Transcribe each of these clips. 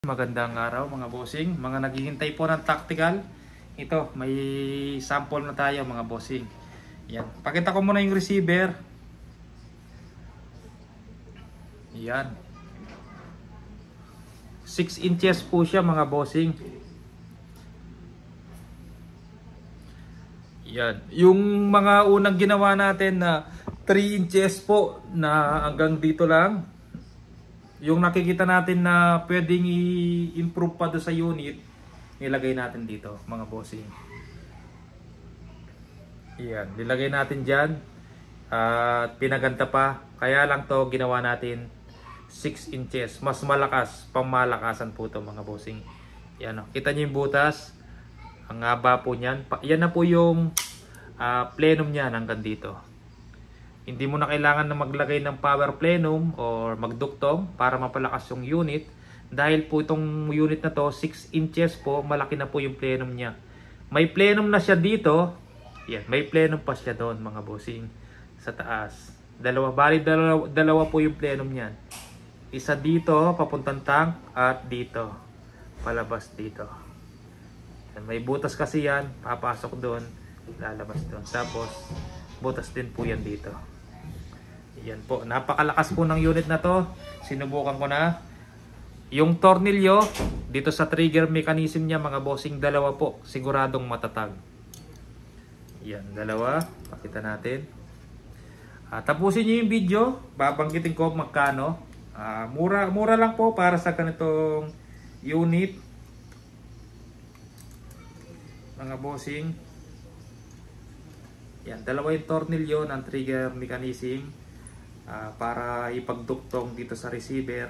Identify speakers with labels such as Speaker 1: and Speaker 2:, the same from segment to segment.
Speaker 1: Magandang araw mga bossing, mga naghihintay po ng tactical. Ito, may sample na tayo mga bossing. Yan, pakita ko muna yung receiver. Yan, 6 inches po siya mga bossing. Yan, yung mga unang ginawa natin na 3 inches po na hanggang dito lang. Yung nakikita natin na pwedeng i-improve pa doon sa unit, nilagay natin dito mga bossing. Yan, nilagay natin dyan at pinaganda pa. Kaya lang to ginawa natin 6 inches. Mas malakas, pamalakasan po to mga bossing. Yan, kita nyo yung butas. Ang haba po nyan. Yan na po yung plenum nyan hanggang dito. Hindi mo na kailangan na maglagay ng power plenum or magduktong para mapalakas yung unit. Dahil po itong unit na to, 6 inches po, malaki na po yung plenum niya. May plenum na siya dito. Yan, may plenum pa siya doon mga bossing sa taas. Dalawa po yung plenum niyan. Isa dito, papuntang tank, at dito, palabas dito. Yan, may butas kasi yan, papasok doon, lalabas doon. Tapos, butas din po yan dito. Yan po, napakalakas po ng unit na to. Sinubukan ko na. Yung tornilyo dito sa trigger mechanism niya mga bossing, dalawa po, siguradong matatag. Yan, dalawa. Pakita natin. Tapusin niyo yung video. Babanggitin ko magkano. Mura lang po para sa ganitong unit mga bossing. Yan, dalawa yung tornilyo ng trigger mechanism para ipagduktong dito sa receiver.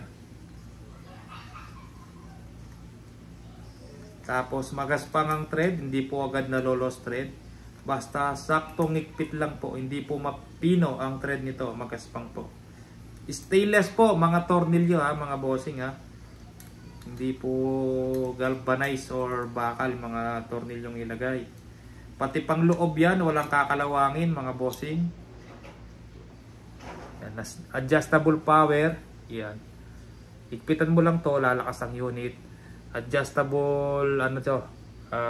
Speaker 1: Tapos magaspang ang thread, hindi po agad nalolos thread. Basta saktong higpit lang po, hindi po mapino ang thread nito, magaspang po. Stainless po mga tornilyo mga bossing Hindi po galvanized or bakal mga tornilyong ilagay. Pati pang loob yan, walang kakalawangin mga bossing. Yan, adjustable power. Yan. Higpitan mo lang to, lalakas ang unit. Adjustable,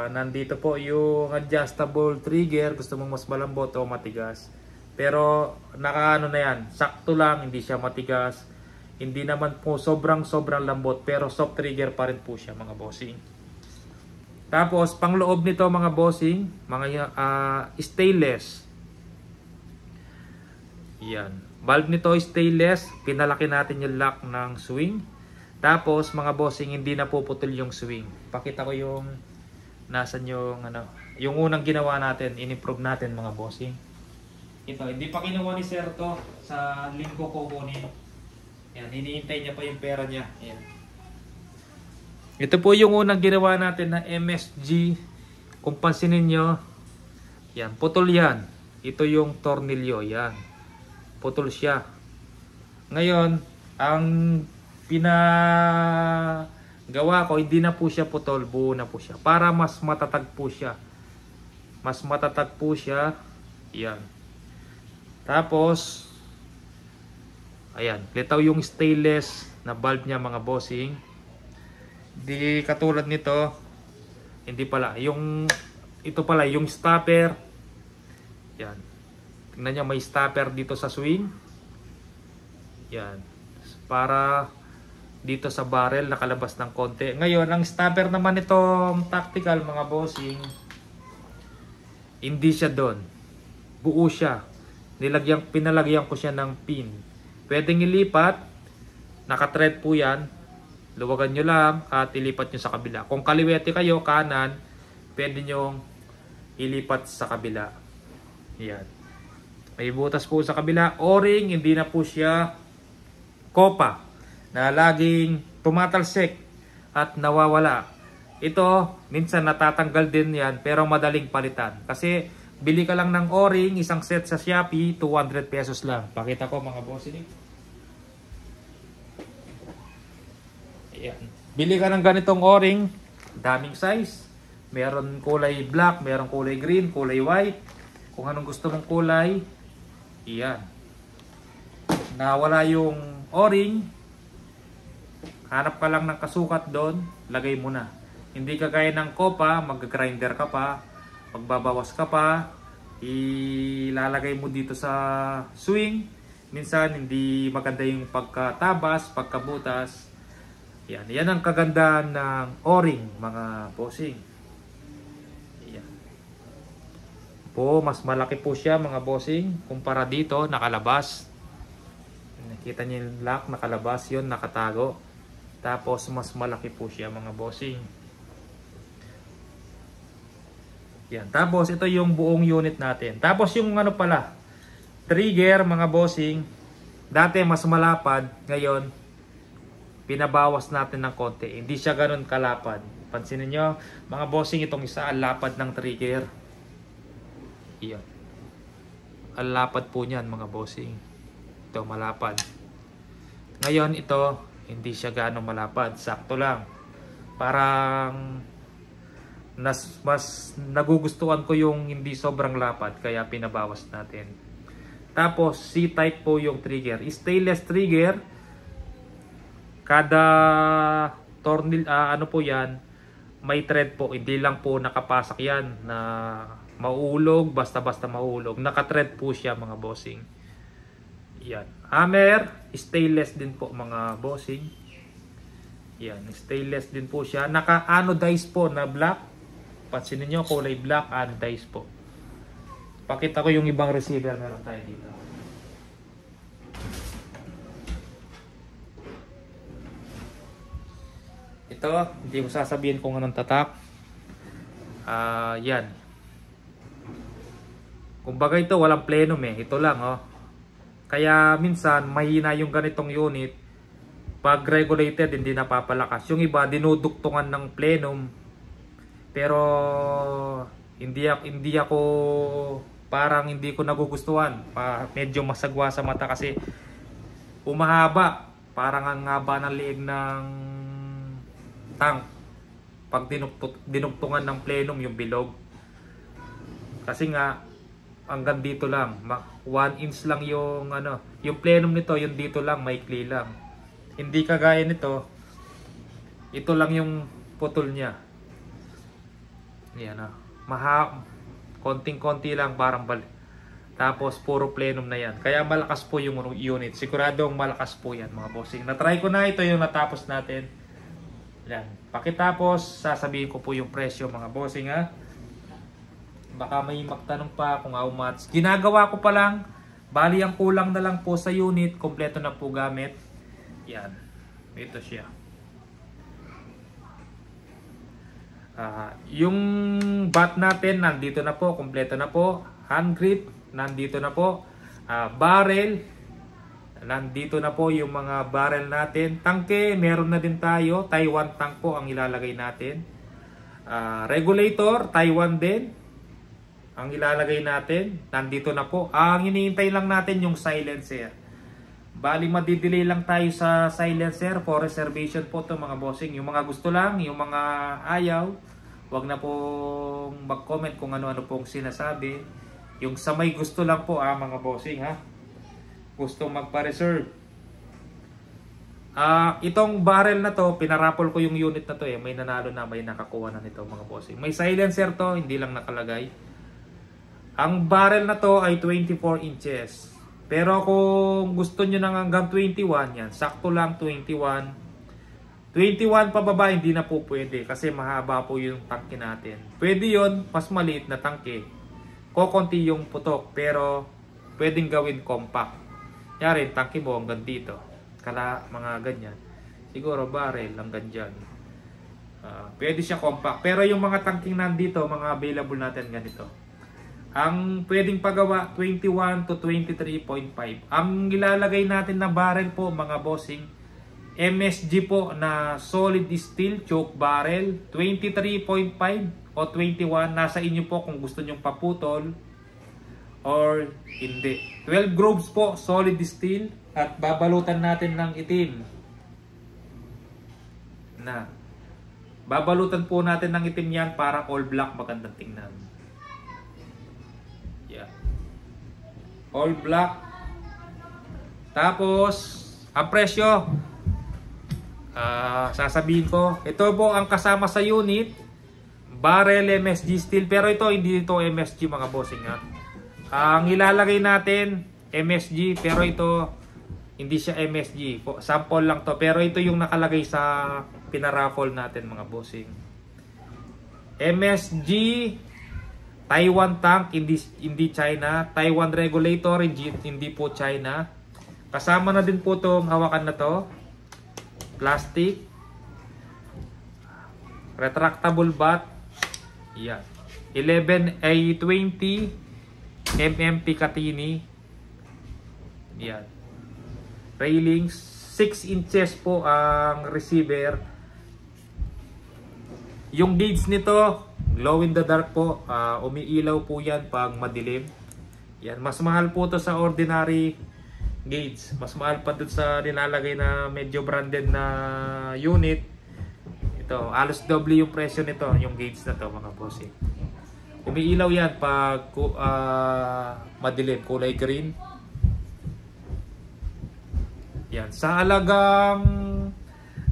Speaker 1: nandito po yung adjustable trigger. Gusto mong mas malambot o matigas. Pero nakaano na yan, sakto lang, hindi siya matigas. Hindi naman po sobrang lambot, pero soft trigger pa rin po siya mga bossing. Tapos, pang loob nito mga bossing, mga stainless. Yan. Valve nito stainless. Pinalaki natin yung lock ng swing. Tapos, mga bossing, hindi na puputol yung swing. Pakita ko yung nasan yung yung unang ginawa natin, in-improve natin mga bossing. Ito, hindi pa kinuha ni Sir to sa linggo ko kunin. Yan, hinihintay niya pa yung pera niya. Yan. Ito po yung unang ginawa natin na MSG. Kung pansinin nyo, yan, putol yan. Ito yung tornilyo, yan. Putol siya. Ngayon, ang pinagawa ko, hindi na po siya putol, buo na po siya. Para mas matatag po siya. Mas matatag po siya. Yan. Tapos, ayan, litaw yung stainless na valve niya mga bossing. Di katulad nito, hindi pala. Ito pala, yung stopper. Yan. Tingnan nyo, may stopper dito sa swing. Yan. Para dito sa barrel, nakalabas ng konti. Ngayon, ang stopper naman itong tactical mga bossing, hindi siya doon. Buo siya. Pinalagyan ko siya ng pin. Pwedeng ilipat. Naka-thread po yan. Luwagan nyo lang at ilipat nyo sa kabila. Kung kaliwete kayo, kanan, pwede nyo ilipat sa kabila. Yan. May butas po sa kabila. O-ring, hindi na po siya kopa na laging tumatalsik at nawawala. Ito, minsan natatanggal din yan pero madaling palitan. Kasi bili ka lang ng O-ring, isang set sa Shopee, 200 pesos lang. Pakita ko mga bossing. Ayan. Bili ka ng ganitong O-ring, daming size. Meron kulay black, meron kulay green, kulay white. Kung anong gusto mong kulay, iyan. Nawala yung O-ring, Hanap ka lang ng kasukat doon, lagay mo na. Hindi kagaya ng kopa, mag-grinder ka pa, magbabawas ka pa, ilalagay mo dito sa swing. Minsan hindi maganda yung pagkatabas, pagkabutas. Yan ang kagandahan ng O-ring, mga bossing. Yan. Mas malaki po siya, mga bossing, kumpara dito, nakalabas. Nakita niyo yung lock, nakalabas yun, nakatago. Tapos mas malaki po siya, mga bossing. Yan. Tapos ito yung buong unit natin. Tapos yung ano pala, trigger, mga bossing. Dati mas malapad, ngayon pinabawas natin ng konti. Hindi siya ganun kalapad. Pansinin nyo, mga bossing, itong isa ang lapad ng trigger. Yan. Ang lapad po niyan, mga bossing. Ito malapad. Ngayon ito hindi siya gaano malapad, sakto lang. Parang mas nagugustuhan ko yung hindi sobrang lapad, kaya pinabawas natin. Tapos C-type po yung trigger, stainless trigger. Kada tornil ano po yan, may thread po, hindi lang po nakapasak yan na mauulog, basta-basta mauulog. Naka-thread po siya, mga bossing. Yan. Hammer, stainless din po, mga bossing. Yan, stainless din po siya. Naka-anodize po na black. Pansinin nyo, kulay black, anodize po. Pakita ko yung ibang receiver meron tayo dito. Ito, hindi ko sasabihin kung anong tatak. Yan. Kumbaga ito, walang plenum eh. Ito lang, oh. Kaya minsan mahina yung ganitong unit. Pag regulated, hindi napapalakas. Yung iba dinuduktungan ng plenum. Pero hindi ako parang hindi ko nagugustuhan. Medyo masagwa sa mata kasi umahaba. Parang ang haba ng liig ng tank. Pag dinuktungan ng plenum yung bilog. Kasi nga hanggang dito lang, 1 inch lang yung yung plenum nito, yung dito lang, maikli lang. Hindi kagaya nito, ito lang yung putol niya. Yan konting-konti lang, parang tapos puro plenum na yan. Kaya malakas po yung unit. Siguradong malakas po yan, mga bossing. Na-try ko na, ito yung natapos natin. Yan. Pakitapos, sasabihin ko po yung presyo, mga bossing, ha. Baka may magtanong pa kung how much. Ginagawa ko pa lang. Bali ang kulang na lang po sa unit. Kompleto na po gamit. Yan. Ito siya. Yung bat natin nandito na po. Kompleto na po. Hand grip nandito na po. Barrel nandito na po yung mga barrel natin. Tangke meron na din tayo. Taiwan tank po ang ilalagay natin. Regulator Taiwan din ang ilalagay natin. Nandito na po. Ang hinihintay lang natin yung silencer. Bali madidelay lang tayo sa silencer for reservation po to, mga bossing. Yung mga gusto lang, yung mga ayaw, wag na pong mag-comment kung ano-ano pong sinasabi. Yung sa may gusto lang po, mga bossing, ha. Gusto magpa-reserve. Itong barrel na to, pinarapol ko yung unit na to eh. May nanalo na, may nakakuha na nito, mga bossing. May silencer to, hindi lang nakalagay. Ang barrel na to ay 24 inches. Pero kung gusto nyo nang hanggang 21, yan, sakto lang 21. 21 pababa, hindi na po pwede kasi mahaba po yung tangke natin. Pwede yon, mas maliit na tangke. Kokonti yung putok, pero pwedeng gawin compact. Yari, tangke mo hanggang dito. Kala mga ganyan. Siguro barrel hanggang dyan. Pwede siya compact. Pero yung mga tangking nandito, mga available natin ganito. Ang pwedeng pagawa 21 to 23.5. Ang ilalagay natin na barrel po, mga bossing, MSG po na solid steel choke barrel, 23.5 o 21. Nasa inyo po kung gusto nyong paputol or hindi. 12 grooves po, solid steel, at babalutan natin ng itim. Babalutan po natin ng itim yan para all black, magandang tingnan. All black. Tapos ang presyo, Sasabihin ko, ito po ang kasama sa unit, barrel MSG steel, pero ito hindi ito MSG mga bossing ha. Ang ilalagay natin MSG, pero ito hindi siya MSG, sample lang to, pero ito yung nakalagay sa pinaraffle natin mga bossing. MSG Taiwan tank, hindi China. Taiwan regulator, hindi po China. Kasama na din po itong hawakan na to, plastic, retractable bat, yan, 11 ay 20 mm Picatinny, yan, railings, 6 inches po ang receiver. Yung gauge nito glow in the dark po, umiilaw po yan pag madilim. Yan, mas mahal po to sa ordinary gauge, mas mahal pa dun sa nilalagay na medyo branded na unit. Ito, halos doble yung presyo nito, yung gauge na to mga bossing. Umiilaw yan pag madilim, kulay green. Yan, sa halagang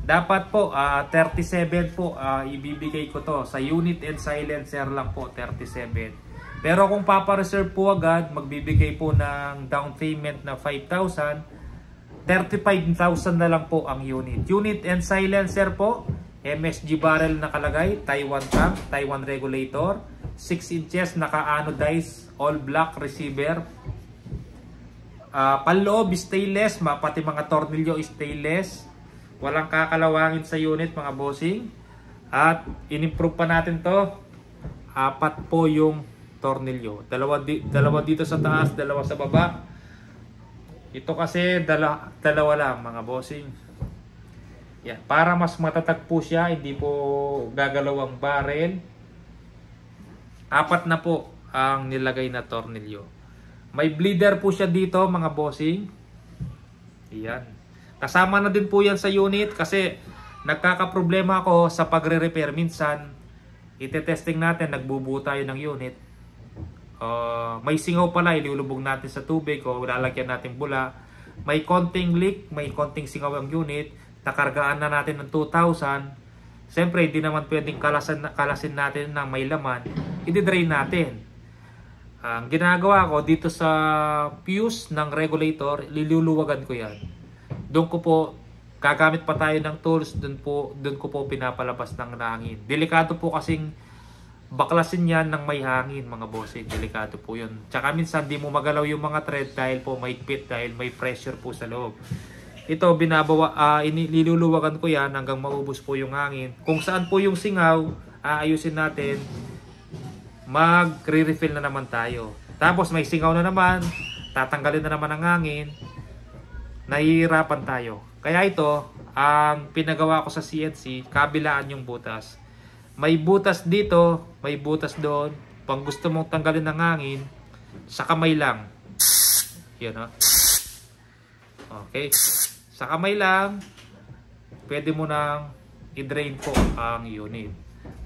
Speaker 1: dapat po 37 po ibibigay ko to. Sa unit and silencer lang po 37. Pero kung papa-reserve po agad, magbibigay po ng down payment na 5,000, 35,000 na lang po ang unit. Unit and silencer po, MSG barrel nakalagay, Taiwan tank, Taiwan regulator, 6 inches, naka-anodized, all black receiver. Panloob stainless, pati mga tornilyo stainless. Walang kakalawangin sa unit mga bossing. At in-improve pa natin to. 4 po yung tornilyo. Dalawa dito sa taas, dalawa sa baba. Ito kasi dalawa lang mga bossing. Yan, para mas matatag po siya, hindi po gagalaw ang barrel. 4 na po ang nilagay na tornilyo. May bleeder po siya dito mga bossing. Yan. Kasama na din po yan sa unit kasi nagkakaproblema ako sa pagre-repair. Minsan, ite-testing natin, nagbubuo tayo ng unit. May singaw pala, ilulubog natin sa tubig o lalagyan natin bula. May konting leak, may konting singaw ang unit. Nakargaan na natin ng 2,000. Siyempre, hindi naman pwedeng kalasin natin na may laman. I-drain natin. Ang ginagawa ko dito sa fuse ng regulator, liluluwagan ko yan. Doon ko po, gagamit pa tayo ng tools, doon ko po pinapalabas ng hangin. Delikado po kasing baklasin yan ng may hangin mga bossing. Delikado po yun. Tsaka minsan di mo magalaw yung mga thread dahil po mahigpit, dahil may pressure po sa loob. Ito, niluluwagan ko yan hanggang maubos po yung hangin. Kung saan po yung singaw, aayusin natin, magre-refill na naman tayo. Tapos may singaw na naman, tatanggalin na naman ang hangin, nahihirapan tayo. Kaya ito, ang pinagawa ko sa CNC, kabilaan yung butas. May butas dito, may butas doon. Pag gusto mong tanggalin ng hangin, sa kamay lang. Yan o. Okay. Sa kamay lang, pwede mo nang i-drain po ang unit.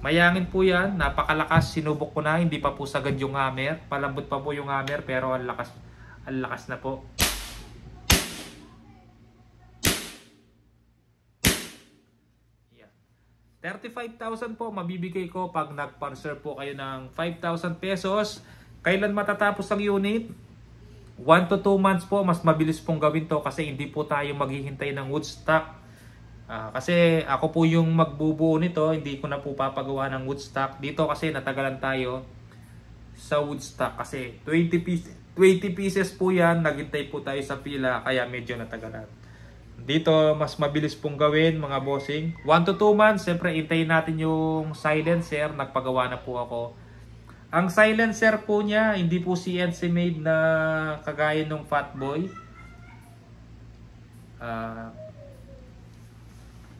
Speaker 1: May hangin po yan, napakalakas. Sinubok ko na, hindi pa po sagad yung hammer. Palambot pa po yung hammer, pero ang lakas na po. 35,000 po mabibigay ko pag nag-sponsor po kayo ng 5,000 pesos. Kailan matatapos ang unit? 1 to 2 months po, mas mabilis pong gawin to kasi hindi po tayo maghihintay ng wood stock. Kasi ako po yung magbubuo nito, hindi ko na po papagawa ng wood stock. Dito kasi natagalan tayo sa wood stock kasi 20 pieces po yan, naghintay po tayo sa pila kaya medyo natagalan. Dito mas mabilis pong gawin mga bossing. 1 to 2 months, siyempre hintayin natin yung silencer, nagpagawa na po ako. Ang silencer po niya, hindi po CNC made na kagaya ng Fatboy.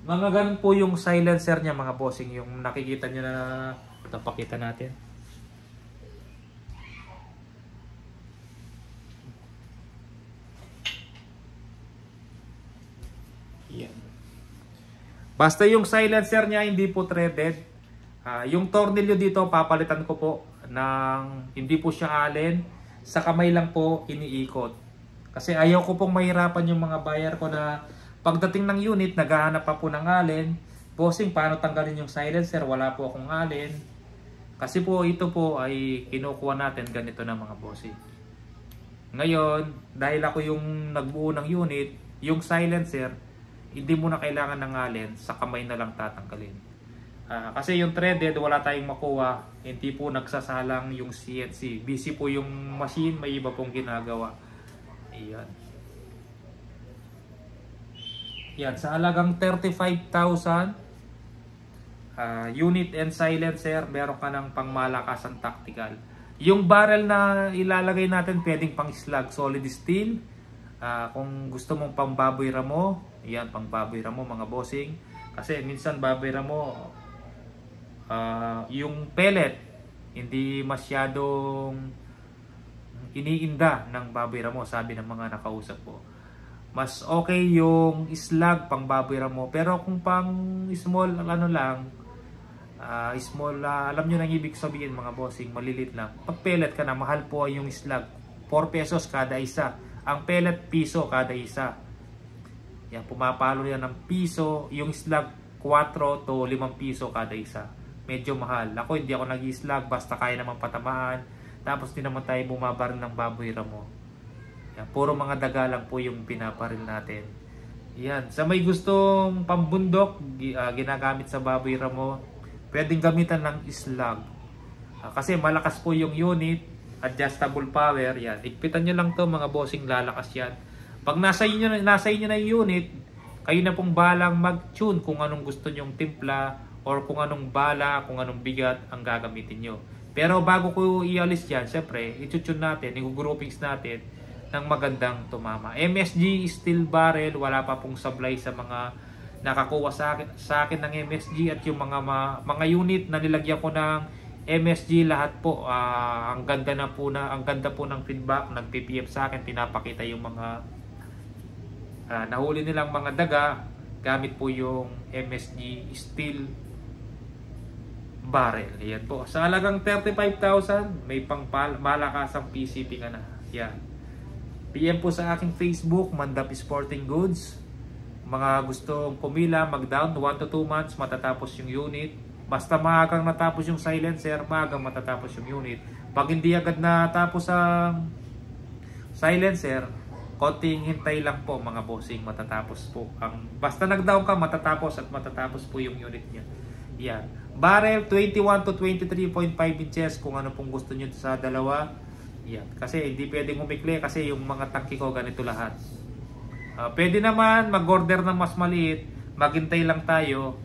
Speaker 1: Mga ganun po yung silencer niya mga bossing, yung nakikita niyo na napakita natin. Yan. Basta yung silencer niya hindi po threaded. Yung tornilyo dito papalitan ko po ng hindi po siya allen. Sa kamay lang po iniikot. Kasi ayaw ko pong mahirapan yung mga buyer ko na Pagdating ng unit, naghahanap pa po ng allen. Bossing, paano tanggalin yung silencer? Wala po akong allen. Kasi po ito po ay kinukuha natin ganito na mga bossing. Ngayon, dahil ako yung nagbuo ng unit, yung silencer, hindi mo na kailangan ng allen, sa kamay na lang tatanggalin. Kasi yung threaded, wala tayong makuha, hindi po nagsasalang yung CNC. Busy po yung machine, may iba pong ginagawa. Ayan. Yan, sa halagang 35,000, unit and silencer, meron ka ng pangmalakasang tactical. Yung barrel na ilalagay natin, pwedeng pang slug, solid steel. Kung gusto mong pang baboy ramo, yan, pang baboy ramo mga bossing. Kasi minsan baboy ramo, yung pellet, hindi masyadong iniinda ng baboy ramo, sabi ng mga nakausap ko. Mas okay yung slug pang baboy ramo. Pero kung pang small, ano lang, alam nyo nang ibig sabihin mga bossing, malilit lang. Pag pellet ka na, mahal po yung slug. 4 pesos kada isa. Ang pellet, piso kada isa. Yan, pumapalo yan ng piso. Yung slug, 4 to 5 piso kada isa. Medyo mahal. Ako, hindi ako nag-slug, basta kaya naman patamaan. Tapos din naman tayo bumabaril ng baboy ramo. Yan, puro mga daga lang po yung pinaparil natin. Yan, sa may gustong pambundok, ginagamit sa baboy ramo, pwedeng gamitan ng slug. Kasi malakas po yung unit, adjustable power. Yan, ikpitan nyo lang to mga bossing, lalakas yan. Pag nasa inyo na yung unit, kayo na pong balang mag-tune kung anong gusto nyong timpla or kung anong bala, kung anong bigat ang gagamitin nyo. Pero bago ko ialis yan, syempre, i-tune natin, i-groupings natin ng magandang tumama. MSG steel barrel, wala pa pong sablay sa mga nakakuha sa akin ng MSG at yung mga unit na nilagyan ko ng MSG lahat po. Ang ganda po ng feedback, nag-PPF sa akin, pinapakita yung mga nahuli nilang mga daga gamit po yung MSG steel barrel. Ayan po. Sa halagang 35,000, may pang malakasang PCP ka na. Yan. PM po sa aking Facebook, Mandap Sporting Goods. Mga gustong pumila, mag-down, 1 to 2 months, matatapos yung unit. Basta maagang natapos yung silencer, maagang matatapos yung unit. Pag hindi agad natapos ang silencer, konting hintay lang po mga bossing, matatapos po. Basta nag-down ka, matatapos at matatapos po yung unit niya. Yan. Barrel, 21 to 23.5 inches kung ano pong gusto nyo sa dalawa. Yan. Kasi hindi pwedeng umikli kasi yung mga tangki ko ganito lahat. Pwede naman mag-order ng mas maliit, maghintay lang tayo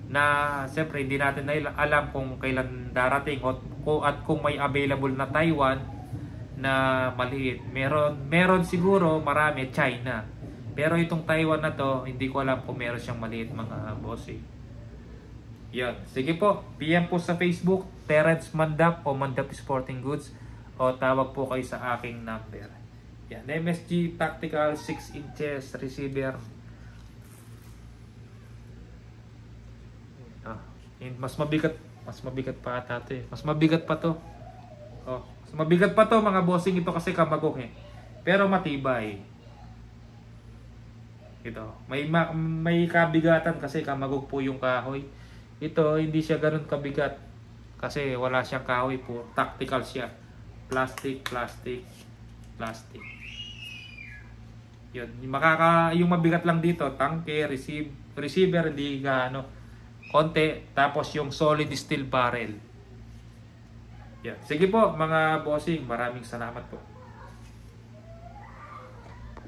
Speaker 1: na siyempre hindi natin alam kung kailan darating at kung may available na Taiwan na maliit. Meron siguro marami, China. Pero itong Taiwan na to, hindi ko alam kung meron siyang maliit mga bossing. Yan. Sige po, PM po sa Facebook, Terence Mandap o Mandap Sporting Goods o tawag po kayo sa aking number. Yan, MSG Tactical 6 inches receiver. Mas mabigat pa ata ito eh. Mas mabigat pa to. Mas mabigat pa to mga bossing, ito kasi kamagong eh. Pero matibay. Ito, may kabigatan kasi kamagong po yung kahoy. Ito hindi siya ganoon kabigat kasi wala siyang kahoy po. Tactical siya. Plastic. Yun, yung mabigat lang dito, tangke, receiver, hindi gaano, konti, tapos yung solid steel barrel. Yan. Sige po mga bossing, maraming salamat po.